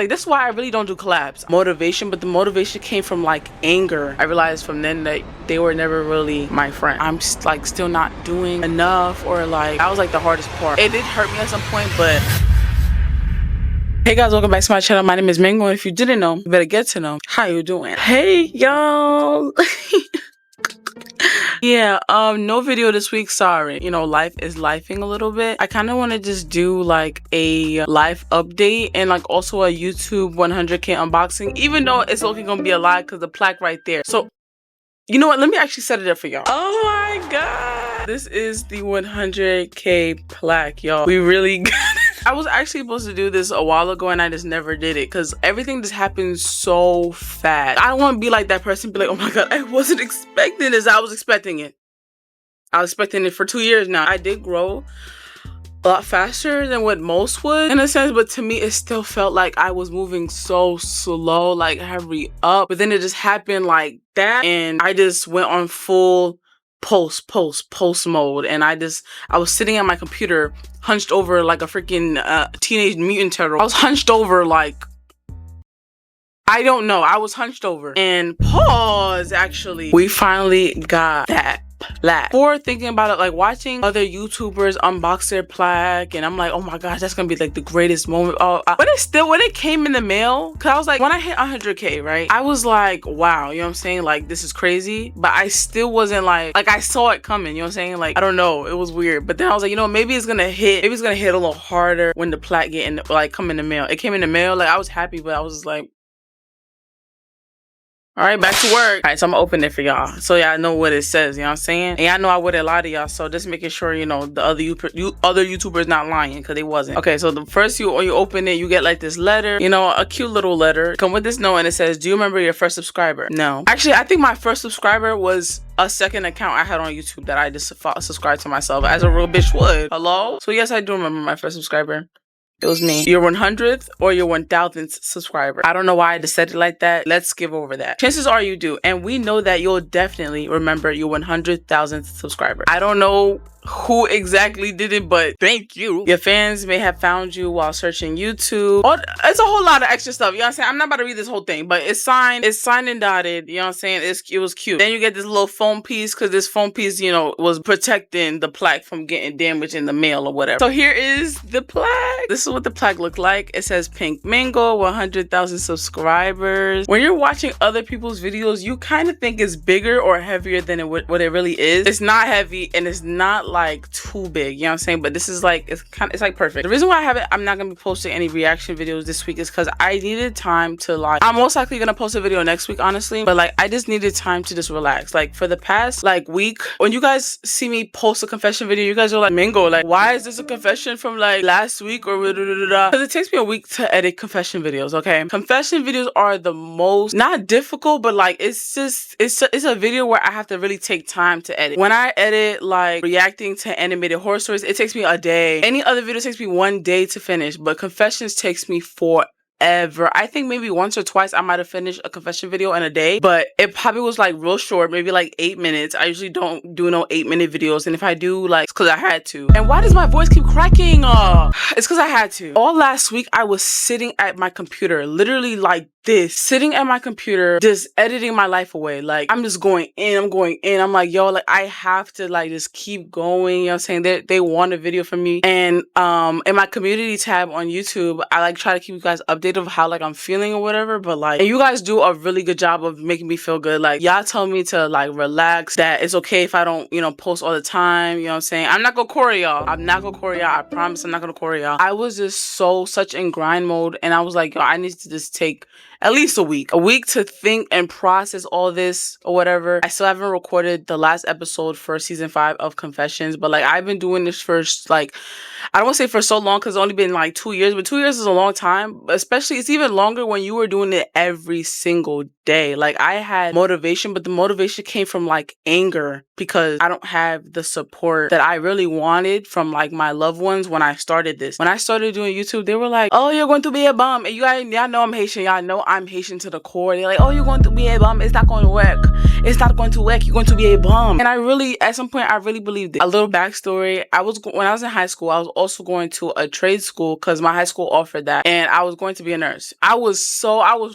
Like, this is why I really don't do collabs. Motivation, but the motivation came from like anger. I realized from then that they were never really my friend. I'm like still not doing enough, or like that was like the hardest part. It did hurt me at some point, but hey guys, welcome back to my channel. My name is Mango, and if you didn't know, you better get to know. How you doing? Hey y'all. Yeah, no video this week, sorry. You know, life is lifing a little bit. I kind of want to just do like a life update and like also a YouTube 100k unboxing, even though it's looking gonna be a lie because the plaque right there. So you know what, let me actually set it up for y'all. Oh my god, this is the 100k plaque, y'all. We really got it. I was actually supposed to do this a while ago and I just never did it because everything just happened so fast. I don't want to be like that person, be like, oh my god, I wasn't expecting this. I was expecting it. I was expecting it for 2 years now. I did grow a lot faster than what most would in a sense, but to me it still felt like I was moving so slow, like hurry up. But then it just happened like that and I just went on full post mode, and I was sitting at my computer hunched over like a freaking teenage mutant turtle. I was hunched over like, I don't know, I was hunched over. And pause, actually, we finally got that plaque. Before thinking about it, like watching other YouTubers unbox their plaque, and I'm like, oh my gosh, that's gonna be like the greatest moment. But when it came in the mail, cause I was like, when I hit 100k, right, I was like, wow, you know what I'm saying, like this is crazy. But I still wasn't like I saw it coming, you know what I'm saying, like I don't know, it was weird. But then I was like, you know, maybe it's gonna hit a little harder when the plaque come in the mail. It came in the mail, like I was happy, but I was just like, all right, back to work. All right, so I'm gonna open it for y'all so y'all know what it says, you know what I'm saying? And I know I wouldn't lie to y'all, so just making sure, you know, the other YouTubers not lying, because they wasn't. Okay, so the first when you open it, you get like this letter, you know, a cute little letter. Come with this note, and it says, do you remember your first subscriber? No. Actually, I think my first subscriber was a second account I had on YouTube that I just subscribed to myself, as a real bitch would. Hello? So yes, I do remember my first subscriber. It was me. Your 100th or your 1000th subscriber. I don't know why I just said it like that. Let's skip over that. Chances are you do. And we know that you'll definitely remember your 100,000th subscriber. I don't know who exactly did it, but thank you. Your fans may have found you while searching YouTube. Oh, it's a whole lot of extra stuff, you know what I'm saying? I'm not about to read this whole thing, but it's signed and dotted, you know what I'm saying? It was cute. Then you get this little foam piece, because this foam piece, you know, was protecting the plaque from getting damaged in the mail or whatever. So here is the plaque. This is what the plaque looked like. It says Pink Mango, 100,000 subscribers. When you're watching other people's videos, you kind of think it's bigger or heavier than what it really is. It's not heavy, and it's not like too big, you know what I'm saying? But this is like, it's like perfect. The reason why I'm not gonna be posting any reaction videos this week is because I needed time to, like, I'm most likely gonna post a video next week, honestly, but like I just needed time to just relax. Like for the past like week, when you guys see me post a confession video, you guys are like, Mingo, like why is this a confession from like last week or because it takes me a week to edit confession videos. Okay, confession videos are the most, not difficult, but like it's a video where I have to really take time to edit. When I edit like reacting to animated horror stories, it takes me a day. Any other video takes me 1 day to finish, but confessions takes me forever. I think maybe once or twice I might have finished a confession video in a day, but it probably was like real short, maybe like 8 minutes. I usually don't do no 8-minute videos, and if I do, like, it's because I had to. And why does my voice keep cracking? It's because I had to. All last week I was sitting at my computer, literally like this, sitting at my computer, just editing my life away. Like I'm just going in. I'm like, yo, like I have to like just keep going, you know what I'm saying? They want a video from me. And in my community tab on YouTube, I like try to keep you guys updated of how like I'm feeling or whatever, but like, and you guys do a really good job of making me feel good. Like y'all tell me to like relax, that it's okay if I don't, you know, post all the time, you know what I'm saying? I'm not gonna core y'all. I promise I'm not gonna core y'all. I was just such in grind mode, and I was like, yo, I need to just take at least a week to think and process all this or whatever. I still haven't recorded the last episode for season 5 of Confessions, but like I've been doing this for like, I don't want to say for so long because it's only been like 2 years, but 2 years is a long time. Especially, it's even longer when you were doing it every single day. Like I had motivation, but the motivation came from like anger because I don't have the support that I really wanted from like my loved ones when I started this. When I started doing YouTube, they were like, oh, you're going to be a bum. And y'all know I'm Haitian. Y'all know I'm Haitian to the core. They're like, oh, you're going to be a bum. It's not going to work. It's not going to work. You're going to be a bum. And I really, at some point, I really believed it. A little backstory. When I was in high school, I was also going to a trade school because my high school offered that. And I was going to be a nurse. I was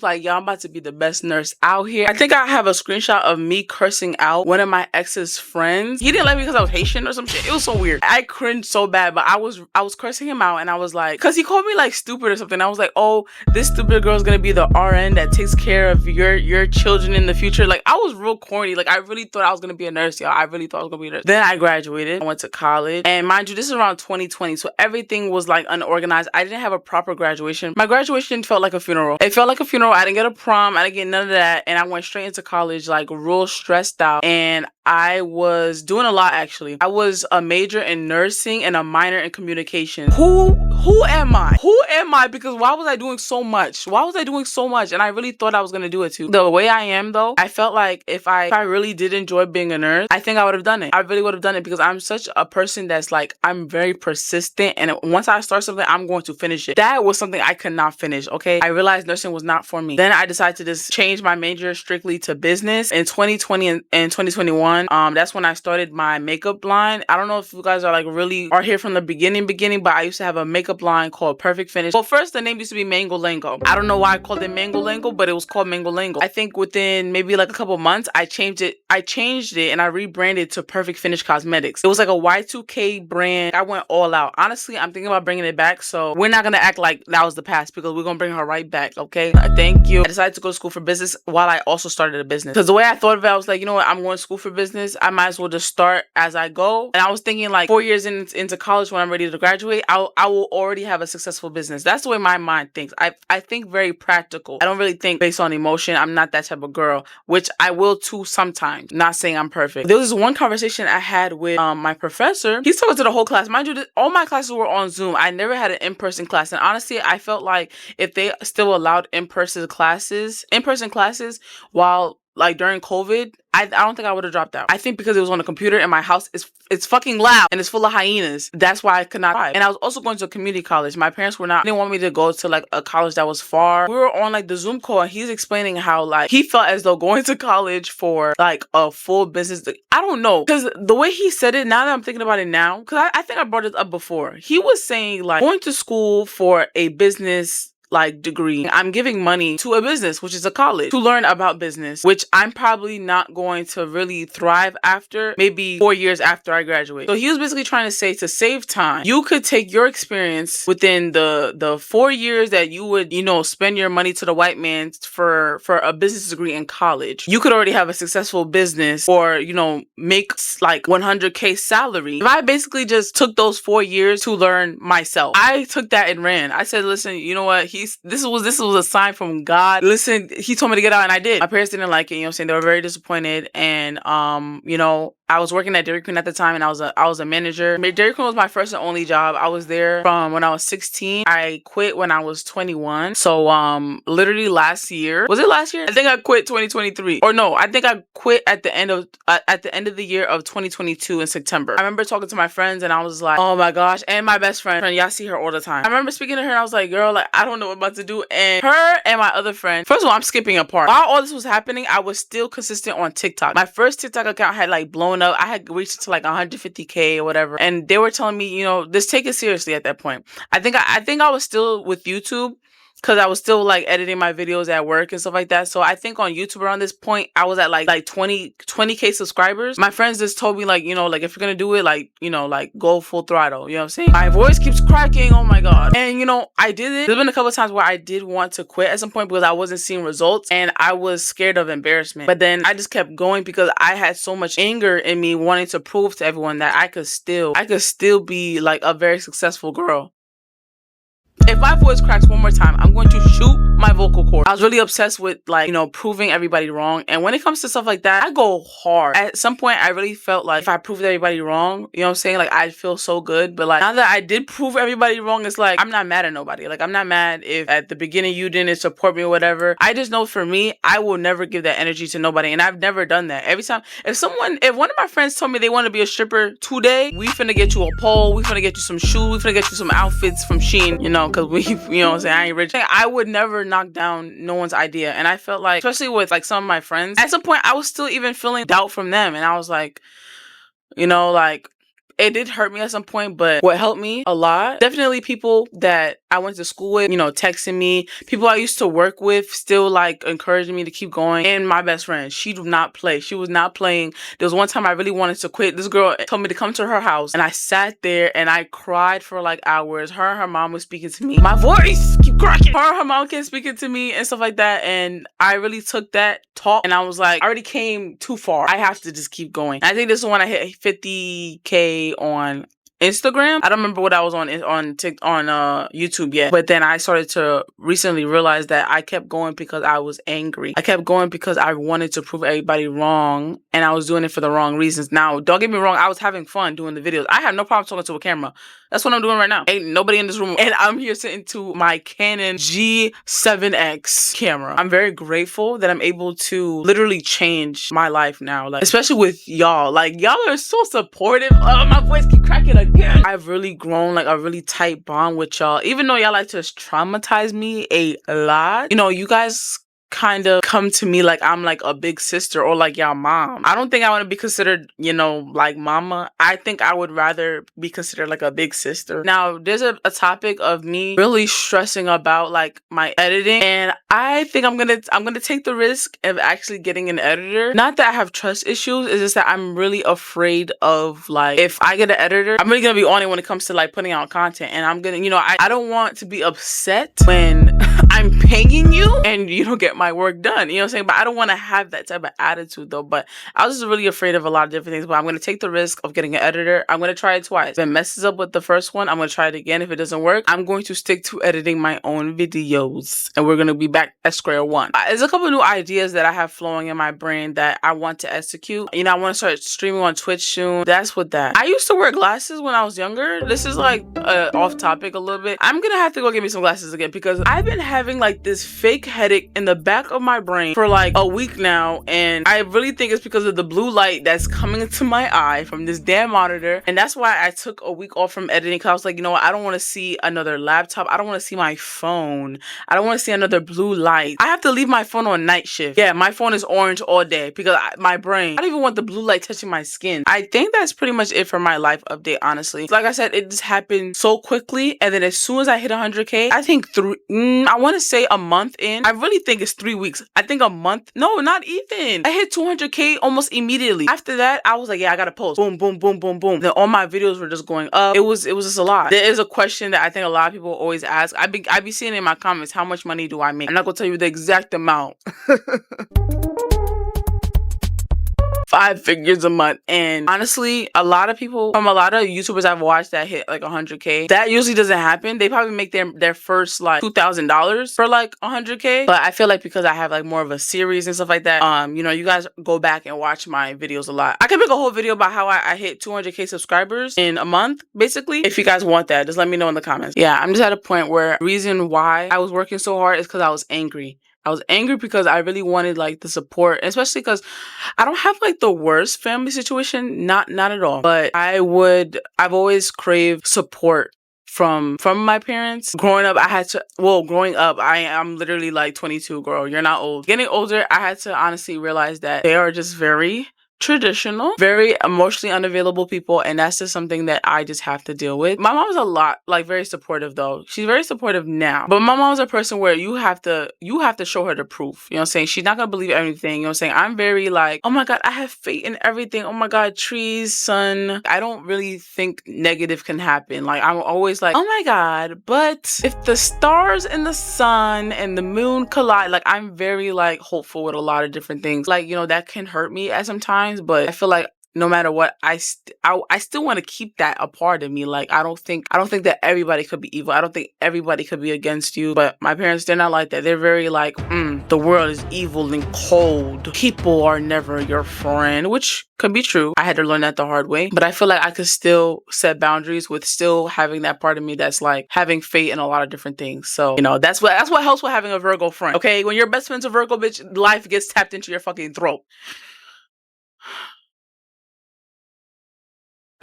like, yo, I'm about to be the best nurse out here. I think I have a screenshot of me cursing out one of my ex's friends. He didn't like me because I was Haitian or some shit. It was so weird. I cringed so bad, but I was cursing him out, and I was like, because he called me like stupid or something. I was like, oh, this stupid girl is gonna be the RN that takes care of your children in the future. Like, I was real corny. Like, I really thought I was gonna be a nurse, y'all. I really thought I was gonna be a nurse. Then I graduated. I went to college, and mind you, this is around 2020, so everything was like unorganized. I didn't have a proper graduation. My graduation felt like a funeral. It felt like a funeral. I didn't get a prom. I didn't get none of that, and I went straight into college, like real stressed out, and I was doing a lot, actually. I was a major in nursing and a minor in communication. Who am I? Who am I? Because why was I doing so much? Why was I doing so much? And I really thought I was gonna do it too. The way I am, though, I felt like if I really did enjoy being a nurse, I think I would have done it. I really would have done it because I'm such a person that's like, I'm very persistent, and once I start something, I'm going to finish it. That was something I could not finish, okay? I realized nursing was not for me. Then I decided to just change my major strictly to business. In 2020 and 2021, that's when I started my makeup line. I don't know if you guys are like really are here from the beginning, but I used to have a makeup line called Perfect Finish. Well, first the name used to be Mango Lango. I don't know why I called it Mango Lango, but it was called Mango Lango. I think within maybe like a couple months, I changed it and I rebranded to Perfect Finish Cosmetics. It was like a Y2K brand. I went all out. Honestly, I'm thinking about bringing it back, so we're not gonna act like that was the past because we're gonna bring her right back, okay? Thank you. I decided to go to school for business while I also started a business. Because the way I thought of it, I was like, you know what? I'm going to school for business. I might as well just start as I go. And I was thinking like 4 years into college when I'm ready to graduate, I will already have a successful business. That's the way my mind thinks. I think very practical. I don't really think based on emotion. I'm not that type of girl, which I will too sometimes. Not saying I'm perfect. There was this one conversation I had with my professor. He's talking to the whole class. Mind you, all my classes were on Zoom. I never had an in-person class. And honestly, I felt like if they still allowed in-person classes while like during COVID, I don't think I would have dropped out. I think because it was on a computer in my house, it's fucking loud and it's full of hyenas. That's why I could not drive. And I was also going to a community college. My parents didn't want me to go to like a college that was far. We were on like the Zoom call and he's explaining how like he felt as though going to college for like a full business. I don't know. Because the way he said it, now that I'm thinking about it now, because I think I brought it up before. He was saying like going to school for a business like degree, I'm giving money to a business, which is a college, to learn about business, which I'm probably not going to really thrive after, maybe 4 years after I graduate. So he was basically trying to say, to save time, you could take your experience within the 4 years that you would, spend your money to the white man for a business degree in college. You could already have a successful business or, make like 100K salary. If I basically just took those 4 years to learn myself, I took that and ran. I said, listen, you know what? This was a sign from God. Listen, he told me to get out and I did. My parents didn't like it, they were very disappointed. And I was working at Dairy Queen at the time and I was a manager. Dairy Queen was my first and only job. I was there from when I was 16. I quit when I was 21. So literally last year. Was it last year? I think I quit 2023. Or no, I think I quit at the end of the year of 2022 in September. I remember talking to my friends and I was like, oh my gosh. And my best friend, y'all see her all the time. I remember speaking to her and I was like, girl, like I don't know what I'm about to do. And her and my other friend, first of all, I'm skipping a part. While all this was happening, I was still consistent on TikTok. My first TikTok account had like blown up. I had reached to like 150K or whatever. And they were telling me, just take it seriously at that point. I think I was still with YouTube because I was still like editing my videos at work and stuff like that. So I think on YouTube around this point, I was at like 20K subscribers. My friends just told me like, like if you're going to do it, like, like go full throttle. You know what I'm saying? My voice keeps cracking. Oh my God. And I did it. There's been a couple of times where I did want to quit at some point because I wasn't seeing results and I was scared of embarrassment. But then I just kept going because I had so much anger in me wanting to prove to everyone that I could still be like a very successful girl. If my voice cracks one more time, I'm going to shoot my vocal cord. I was really obsessed with like, proving everybody wrong. And when it comes to stuff like that, I go hard. At some point, I really felt like if I proved everybody wrong, you know what I'm saying? Like I'd feel so good. But like now that I did prove everybody wrong, it's like, I'm not mad at nobody. Like I'm not mad if at the beginning you didn't support me or whatever. I just know for me, I will never give that energy to nobody. And I've never done that. Every time, if one of my friends told me they want to be a stripper today, we finna get you a pole. We finna get you some shoes. We finna get you some outfits from Shein, because we, you know what I'm saying? I ain't rich. I would never not knock down no one's idea. And I felt like, especially with like some of my friends, at some point I was still even feeling doubt from them. And I was like, you know, like, it did hurt me at some point, but what helped me a lot, definitely people that I went to school with, you know, texting me, people I used to work with, still like encouraging me to keep going. And my best friend, she did not play. She was not playing. There was one time I really wanted to quit. This girl told me to come to her house, and I sat there and I cried for like hours. Her and her mom was speaking to me. My voice keep cracking. Her and her mom kept speaking to me and stuff like that. And I really took that talk and I was like, I already came too far. I have to just keep going. I think this is when I hit 50K on Instagram. I don't remember what I was on YouTube yet, but then I started to recently realize that I kept going because I was angry. I kept going because I wanted to prove everybody wrong, and I was doing it for the wrong reasons. Now, don't get me wrong, I was having fun doing the videos. I have no problem talking to a camera. That's what I'm doing right now. Ain't nobody in this room, and I'm here sitting to my Canon G7X camera. I'm very grateful that I'm able to literally change my life now, like, especially with y'all. Like, y'all are so supportive. Oh, my voice keep cracking again. I've really grown like a really tight bond with y'all, even though y'all like to traumatize me a lot. You know, you guys kind of come to me like I'm like a big sister or like y'all mom. I don't think I want to be considered, you know, like mama. I think I would rather be considered like a big sister. Now, there's a topic of me really stressing about like my editing, and I think I'm gonna take the risk of actually getting an editor. Not that I have trust issues, it's just that I'm really afraid of, like, if I get an editor, I'm really gonna be on it when it comes to like putting out content, and I'm gonna, you know, I don't want to be upset when I'm paying you and you don't get my work done, you know what I'm saying? But I don't want to have that type of attitude though. But I was just really afraid of a lot of different things. But I'm going to take the risk of getting an editor. I'm going to try it twice. If it messes up with the first one, I'm going to try it again. If it doesn't work, I'm going to stick to editing my own videos, and we're going to be back at square one. There's a couple new ideas that I have flowing in my brain that I want to execute. You know, I want to start streaming on Twitch soon. That's what that. I used to wear glasses when I was younger. This is like off topic a little bit. I'm going to have to go get me some glasses again because I've been having like this fake headache in the back of my brain for like a week now, and I really think it's because of the blue light that's coming into my eye from this damn monitor. And that's why I took a week off from editing, because I was like, you know what, I don't want to see another laptop, I don't want to see my phone, I don't want to see another blue light. I have to leave my phone on night shift. Yeah, my phone is orange all day because my brain, I don't even want the blue light touching my skin. I think that's pretty much it for my life update, honestly. Like I said, it just happened so quickly, and then as soon as I hit 100K, I think I want to say a month in, I really think it's 3 weeks. I think a month. No, not even. I hit 200K almost immediately. After that, I was like, yeah, I gotta post. Boom, boom, boom, boom, boom. Then all my videos were just going up. It was just a lot. There is a question that I think a lot of people always ask. I be seeing it in my comments, how much money do I make? I'm not gonna tell you the exact amount. 5 figures a month. And honestly, a lot of people, from a lot of YouTubers I've watched that hit like 100K, that usually doesn't happen. They probably make their first like $2,000 for like 100K. But I feel like because I have like more of a series and stuff like that, you know, you guys go back and watch my videos a lot. I can make a whole video about how I hit 200K subscribers in a month, basically. If you guys want that, just let me know in the comments. Yeah, I'm just at a point where the reason why I was working so hard is because I was angry. I was angry because I really wanted like the support, especially because I don't have like the worst family situation, not at all. But I've always craved support from my parents. Growing up, I'm literally like 22, girl. You're not old. Getting older, I had to honestly realize that they are just very traditional, very emotionally unavailable people, and that's just something that I just have to deal with. My mom's very supportive though. She's very supportive now, but my mom's a person where you have to show her the proof. You know what I'm saying? She's not gonna believe everything. You know what I'm saying? I'm very like, oh my god, I have faith in everything. Oh my god, trees, sun. I don't really think negative can happen. Like, I'm always like, oh my god, but if the stars and the sun and the moon collide, like, I'm very like hopeful with a lot of different things. Like, you know, that can hurt me at some times, but I feel like no matter what, I still want to keep that a part of me. Like, I don't think that everybody could be evil. I don't think everybody could be against you. But my parents, they're not like that. They're very like, the world is evil and cold. People are never your friend, which could be true. I had to learn that the hard way. But I feel like I could still set boundaries with still having that part of me that's like having faith in a lot of different things. So, you know, that's what helps with having a Virgo friend. Okay, when your best friend's a Virgo, bitch, life gets tapped into your fucking throat.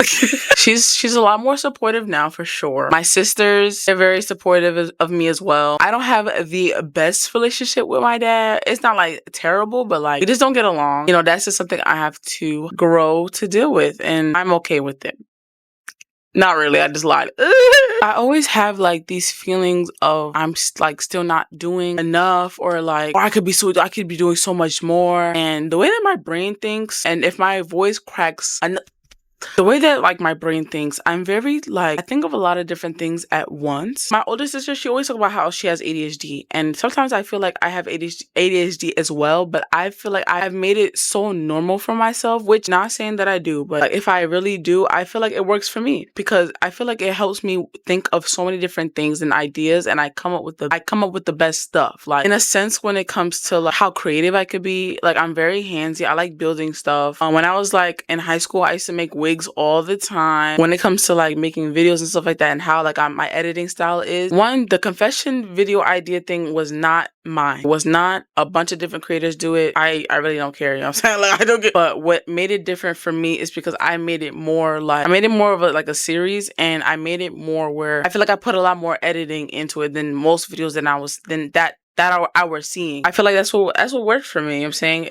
She's a lot more supportive now for sure. My sisters are very supportive of me as well. I don't have the best relationship with my dad. It's not like terrible, but like we just don't get along. You know, that's just something I have to grow to deal with, and I'm okay with it. Not really, I just lied. I always have like these feelings of I'm like still not doing enough, or like, or I could be doing so much more. And the way that my brain thinks, and if my voice cracks the way that like my brain thinks, I'm very like, I think of a lot of different things at once. My older sister, she always talks about how she has ADHD, and sometimes I feel like I have ADHD as well, but I feel like I have made it so normal for myself, which not saying that I do, but like, if I really do, I feel like it works for me because I feel like it helps me think of so many different things and ideas, and I come up with the best stuff. Like in a sense, when it comes to like how creative I could be, like I'm very handsy. I like building stuff. When I was like in high school, I used to make wigs all the time. When it comes to like making videos and stuff like that, and how like my editing style is, the confession video idea thing was not mine. It was not. A bunch of different creators do it. I really don't care, you know what I'm saying? Like I don't get, but what made it different for me is because I made it more of a series, and I made it more where I feel like I put a lot more editing into it than most videos that I was seeing. I feel like that's what worked for me. You know what I'm saying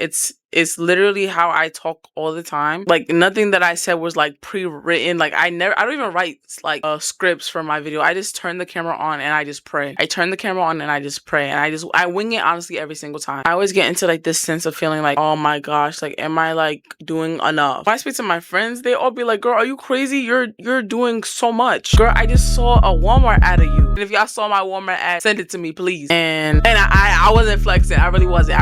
it's literally how I talk all the time. Like nothing that I said was like pre-written. Like I don't even write like scripts for my video. I just turn the camera on and I just pray. I turn the camera on and I just pray, and I wing it honestly every single time. I always get into like this sense of feeling like, oh my gosh, like am I like doing enough? When I speak to my friends, they all be like, girl, are you crazy? You're doing so much. Girl, I just saw a Walmart ad of you. And if y'all saw my Walmart ad, send it to me, please. And I wasn't flexing. I really wasn't.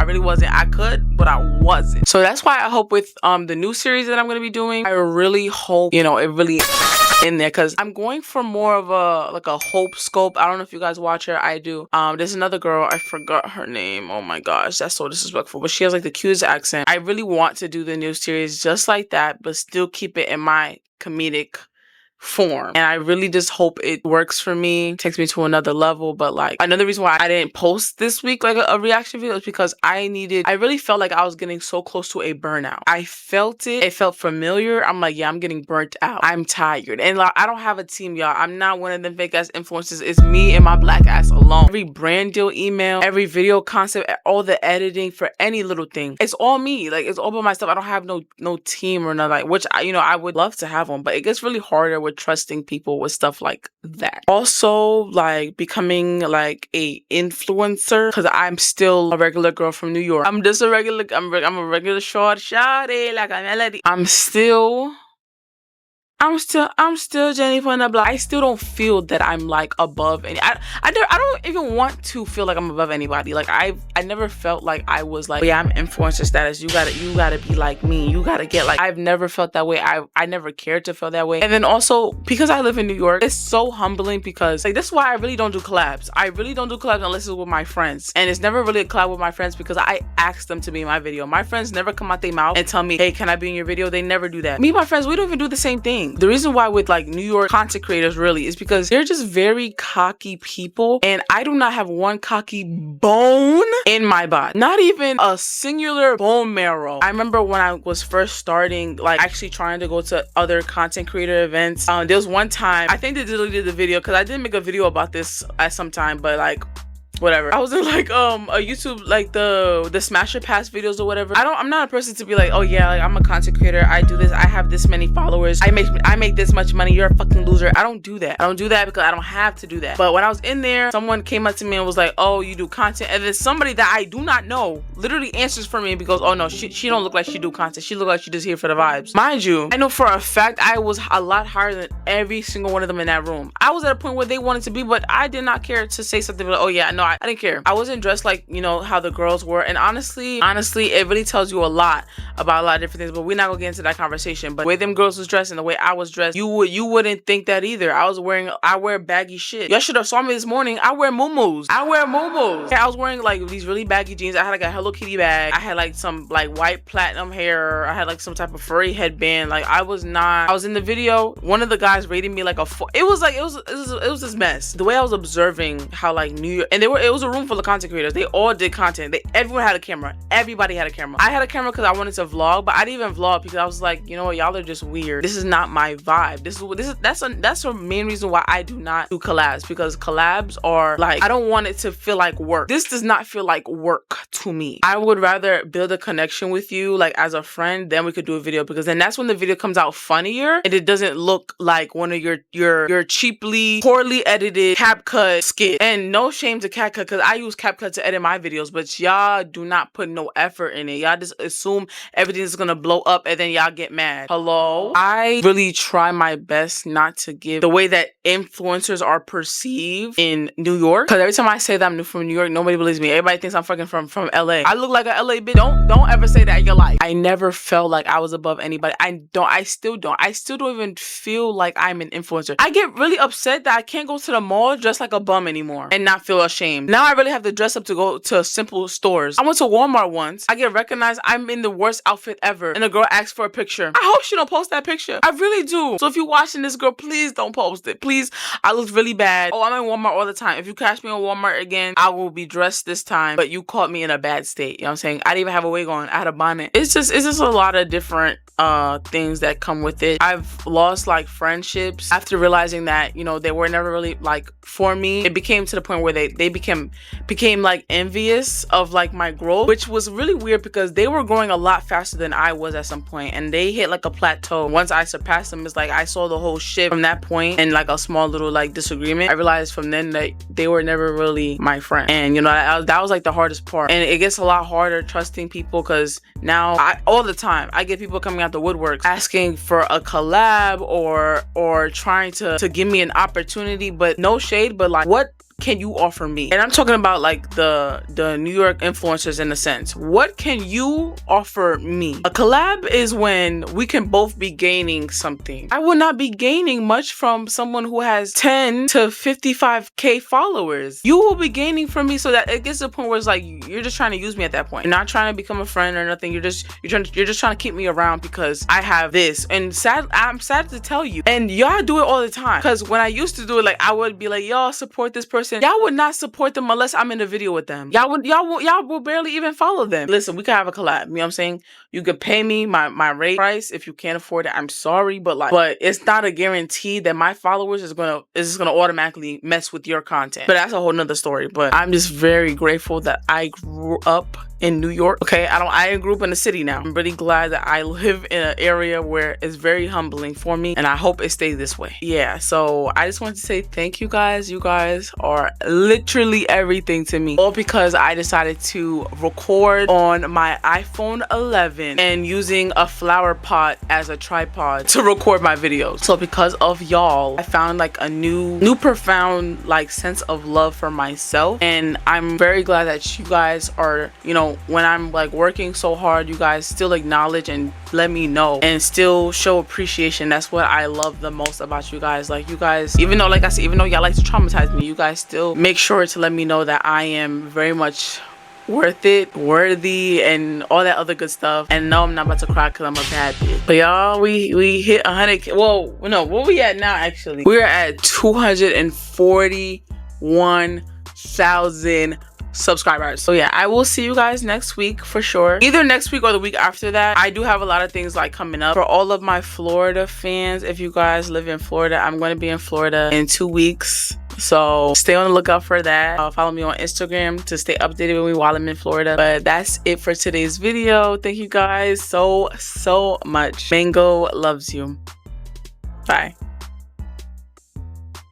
I could, but I wasn't. So that's why I hope with the new series that I'm going to be doing, I really hope, you know, it really in there, because I'm going for more of a hope scope. I don't know if you guys watch her. I do. There's another girl, I forgot her name. Oh my gosh, that's so disrespectful, but she has like the cutest accent. I really want to do the new series just like that, but still keep it in my comedic form, and I really just hope it works for me, takes me to another level. But like another reason why I didn't post this week like a reaction video is because I really felt like I was getting so close to a burnout. I felt it felt familiar. I'm like, yeah, I'm getting burnt out, I'm tired, and like I don't have a team, y'all. I'm not one of them fake ass influencers. It's me and my black ass alone. Every brand deal email, every video concept, all the editing for any little thing, it's all me. Like it's all by myself. I don't have no team or nothing, like, which I would love to have one, but it gets really harder with trusting people with stuff like that. Also, like becoming like a influencer, because I'm still a regular girl from New York. I'm just a regular, I'm a regular short shawty like a melody. I'm still Jenny from the block. I still don't feel that I'm like above any. I don't even want to feel like I'm above anybody. Like I never felt like I was like, yeah, I'm influencer status. You gotta be like me. You gotta get like. I've never felt that way. I never cared to feel that way. And then also because I live in New York, it's so humbling, because like this is why I really don't do collabs. I really don't do collabs unless it's with my friends, and it's never really a collab with my friends because I ask them to be in my video. My friends never come out their mouth and tell me, hey, can I be in your video? They never do that. Me and my friends, we don't even do the same thing. The reason why with like New York content creators really is because they're just very cocky people, and I do not have one cocky bone in my body, not even a singular bone marrow. I remember when I was first starting, like actually trying to go to other content creator events. There was one time, I think they deleted the video because I did make a video about this at some time, but like whatever. I was in like a YouTube, like the Smasher Pass videos or whatever. I'm not a person to be like, oh yeah, like I'm a content creator, I do this, I have this many followers, I make this much money, you're a fucking loser. I don't do that. I don't do that because I don't have to do that. But when I was in there, someone came up to me and was like, oh, you do content, and then somebody that I do not know literally answers for me because, oh no, she don't look like she do content, she look like she just here for the vibes. Mind you, I know for a fact I was a lot higher than every single one of them in that room. I was at a point where they wanted to be, but I did not care to say something like, oh yeah, no, I didn't care. I wasn't dressed like, you know, how the girls were. And honestly, it really tells you a lot about a lot of different things, but we're not gonna get into that conversation. But the way them girls was dressed and the way I was dressed, you wouldn't think that either. I wear baggy shit. Y'all should have saw me this morning. I wear muumuus. Yeah, I was wearing like these really baggy jeans. I had like a Hello Kitty bag. I had like some like white platinum hair. I had like some type of furry headband. Like I was in the video. One of the guys rated me like a 4. It was this mess. The way I was observing how like New York, and it was a room full of content creators. They all did content. Everyone had a camera. Everybody had a camera. I had a camera because I wanted to vlog, but I didn't even vlog because I was like, you know what, y'all are just weird. This is not my vibe. That's the main reason why I do not do collabs, because collabs are like, I don't want it to feel like work. This does not feel like work to me. I would rather build a connection with you like as a friend, then we could do a video, because then that's when the video comes out funnier and it doesn't look like one of your cheaply, poorly edited CapCut skits. And no shame to CapCut, because I use CapCut to edit my videos, but y'all do not put no effort in it. Y'all just assume everything is gonna blow up and then y'all get mad. Hello? I really try my best not to give the way that influencers are perceived in New York, because every time I say that I'm from New York, nobody believes me. Everybody thinks I'm fucking from LA. I look like a LA bitch. Don't ever say that in your life. I never felt like I was above anybody. I still don't even feel like I'm an influencer. I get really upset that I can't go to the mall dressed like a bum anymore and not feel ashamed. Now I really have to dress up to go to simple stores. I went to Walmart once. I get recognized. I'm in the worst outfit ever, and a girl asks for a picture. I hope she don't post that picture. I really do. So if you're watching this, girl, please don't post it. Please. I look really bad. Oh, I'm in Walmart all the time. If you catch me in Walmart again, I will be dressed this time, but you caught me in a bad state. You know what I'm saying? I didn't even have a wig on. I had a bonnet. It's just a lot of different things that come with it. I've lost like friendships after realizing that, you know, they were never really like for me. It became to the point where they became like envious of like my growth, which was really weird because they were growing a lot faster than I was at some point, and they hit like a plateau. Once I surpassed them, it's like I saw the whole shift from that point, and like a small little like disagreement. I realized from then that they were never really my friend, and you know that was like the hardest part. And it gets a lot harder trusting people, because now all the time I get people coming out the woodwork asking for a collab or trying to give me an opportunity, but no shade, but like, what can you offer me? And I'm talking about like the New York influencers in a sense. What can you offer me? A collab is when we can both be gaining something. I would not be gaining much from someone who has 10 to 55K followers. You will be gaining from me, so that it gets to the point where it's like you're just trying to use me at that point. You're not trying to become a friend or nothing. You're just trying to keep me around because I have this. And I'm sad to tell you. And y'all do it all the time. Because when I used to do it, like I would be like, y'all support this person. Y'all would not support them unless I'm in a video with them. Y'all will barely even follow them. Listen, we could have a collab. You know what I'm saying? You could pay me my rate price if you can't afford it. I'm sorry, but it's not a guarantee that my followers is gonna automatically mess with your content. But that's a whole nother story. But I'm just very grateful that I grew up in New York. Okay, I grew up in the city now. I'm really glad that I live in an area where it's very humbling for me, and I hope it stays this way. Yeah, so I just wanted to say thank you guys. You guys are literally everything to me, all because I decided to record on my iPhone 11 and using a flower pot as a tripod to record my videos. So because of y'all, I found like a new profound like sense of love for myself, and I'm very glad that you guys are, you know, when I'm like working so hard, you guys still acknowledge and let me know and still show appreciation. That's what I love the most about you guys. Like, you guys, even though like I said, even though y'all like to traumatize me, you guys still make sure to let me know that I am very much worth it, worthy, and all that other good stuff. And no, I'm not about to cry because I'm a bad bitch. But y'all, we hit 100K. Well, no, what we at now actually? We're at 241,000 subscribers. So yeah, I will see you guys next week for sure, either next week or the week after that. I do have a lot of things like coming up for all of my Florida fans. If you guys live in Florida, I'm going to be in Florida in 2 weeks, so stay on the lookout for that. Follow me on Instagram to stay updated with me while I'm in Florida. But that's it for today's video. Thank you guys so much. Mango loves you. Bye.